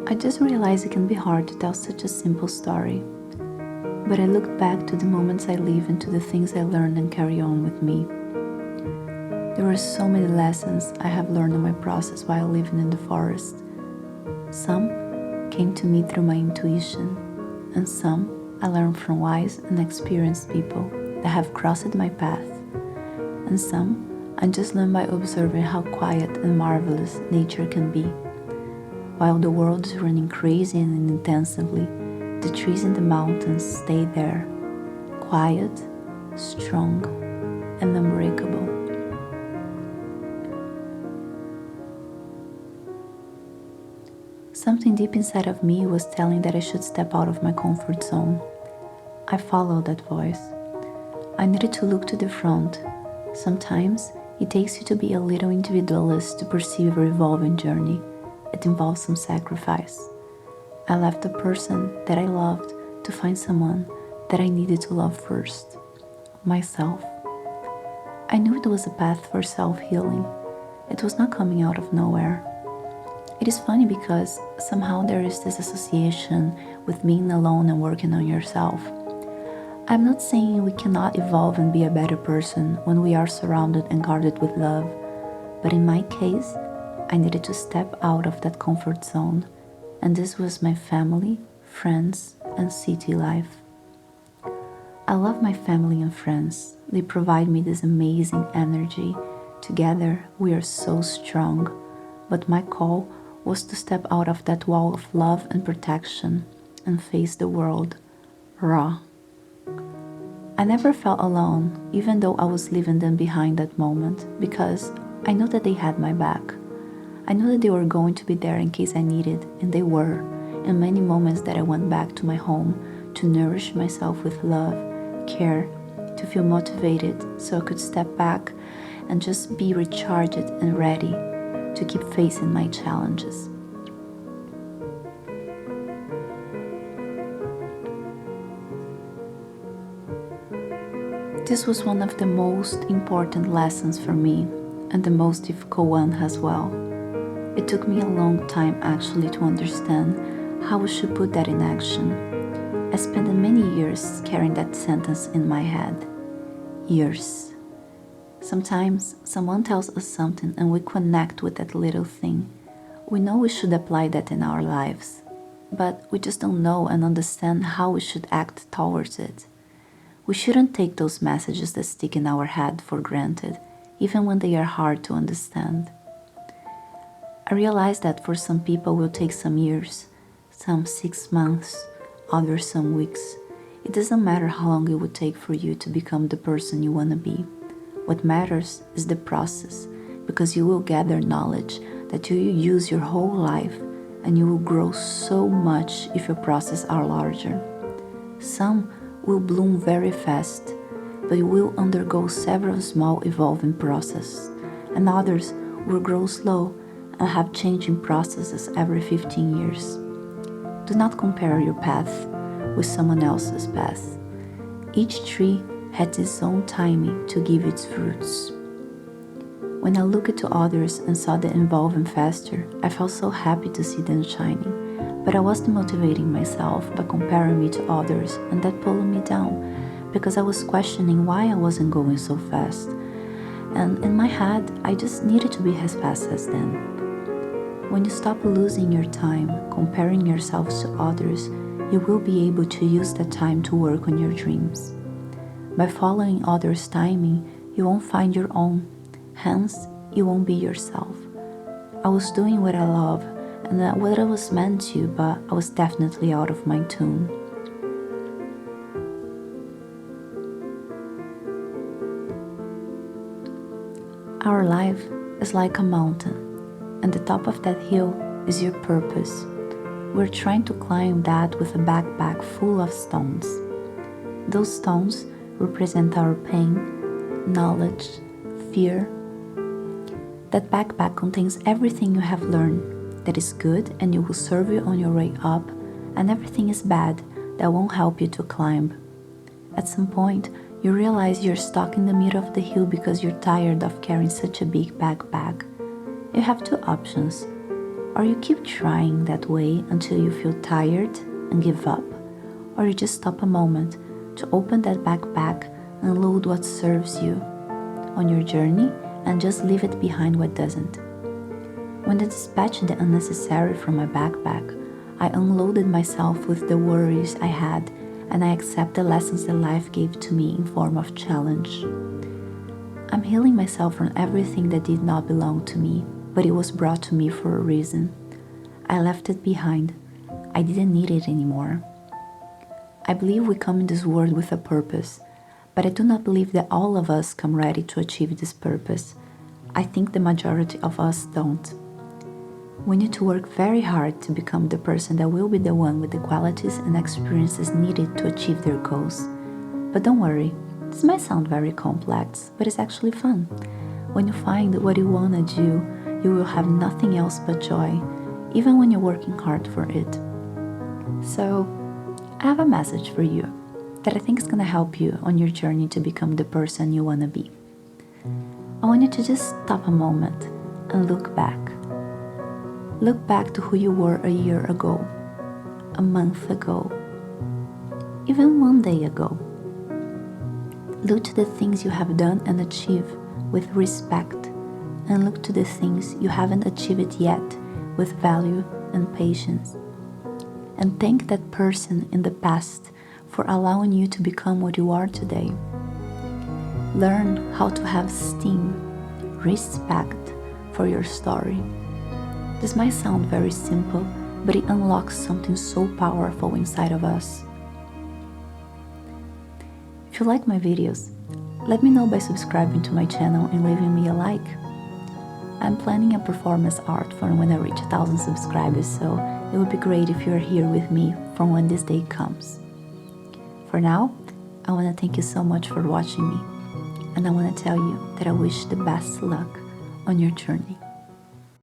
I just realized it can be hard to tell such a simple story, but I looked back to the moments I live and to the things I learned and carry on with me. There were so many lessons I have learned in my process while living in the forest. Some came to me through my intuition, and some I learned from wise and experienced people that have crossed my path, and some I just learned by observing how quiet and marvelous nature can be. While the world is running crazy and intensively, the trees in the mountains stay there, quiet, strong, and unbreakable. Something deep inside of me was telling that I should step out of my comfort zone. I followed that voice. I needed to look to the front. Sometimes it takes you to be a little individualist to perceive a evolving journey. It involves some sacrifice. I left the person that I loved to find someone that I needed to love first, myself. I knew it was a path for self-healing. It was not coming out of nowhere. It is funny because somehow there is this association with being alone and working on yourself. I'm not saying we cannot evolve and be a better person when we are surrounded and guarded with love, but in my case, I needed to step out of that comfort zone, and this was my family, friends, and city life. I love my family and friends. They provide me this amazing energy. Together, we are so strong, but my call was to step out of that wall of love and protection and face the world raw. I never felt alone, even though I was leaving them behind that moment, because I knew that they had my back. I knew that they were going to be there in case I needed, and they were, in many moments that I went back to my home to nourish myself with love, care, to feel motivated so I could step back and just be recharged and ready to keep facing my challenges. This was one of the most important lessons for me, and the most difficult one as well. It took me a long time actually to understand how I should put that in action. I spent many years carrying that sentence in my head. Years. Sometimes someone tells us something and we connect with that little thing. We know we should apply that in our lives, but we just don't know and understand how we should act towards it. We shouldn't take those messages that stick in our head for granted, even when they are hard to understand. I realize that for some people it will take some years, some 6 months, others some weeks. It doesn't matter how long it would take for you to become the person you want to be. What matters is the process, because you will gather knowledge that you will use your whole life, and you will grow so much if your processes are larger. Some will bloom very fast, but you will undergo several small evolving processes, and others will grow slow and have changing processes every 15 years. Do not compare your path with someone else's path. Each tree has its own timing to give its fruits. When I looked to others and saw them evolving faster, I felt so happy to see them shining. But I was demotivating myself by comparing me to others, and that pulled me down because I was questioning why I wasn't going so fast. And in my head, I just needed to be as fast as them. When you stop losing your time comparing yourselves to others, you will be able to use that time to work on your dreams. By following others' timing, you won't find your own, hence, you won't be yourself. I was doing what I love and what I was meant to, but I was definitely out of my tune. Our life is like a mountain, and the top of that hill is your purpose. We're trying to climb that with a backpack full of stones. Those stones represent our pain, knowledge, fear. That backpack contains everything you have learned that is good and it will serve you on your way up, and everything is bad that won't help you to climb. At some point, you realize you're stuck in the middle of the hill because you're tired of carrying such a big backpack. You have two options. Or you keep trying that way until you feel tired and give up, or you just stop a moment to open that backpack and load what serves you on your journey and just leave it behind what doesn't. When I dispatched the unnecessary from my backpack, I unloaded myself with the worries I had, and I accept the lessons that life gave to me in form of challenge. I'm healing myself from everything that did not belong to me, but it was brought to me for a reason. I left it behind. I didn't need it anymore. I believe we come in this world with a purpose, but I do not believe that all of us come ready to achieve this purpose. I think the majority of us don't. We need to work very hard to become the person that will be the one with the qualities and experiences needed to achieve their goals. But don't worry, this might sound very complex, but it's actually fun. When you find what you want to do, you will have nothing else but joy, even when you're working hard for it. So, I have a message for you that I think is going to help you on your journey to become the person you want to be. I want you to just stop a moment and look back. Look back to who you were a year ago, a month ago, even one day ago. Look to the things you have done and achieved with respect, and look to the things you haven't achieved yet with value and patience. And thank that person in the past for allowing you to become what you are today. Learn how to have esteem, respect for your story. This might sound very simple, but it unlocks something so powerful inside of us. If you like my videos, let me know by subscribing to my channel and leaving me a like. I'm planning a performance art for when I reach 1,000 subscribers, so it would be great if you're here with me for when this day comes. For now, I want to thank you so much for watching me, and I want to tell you that I wish the best luck on your journey.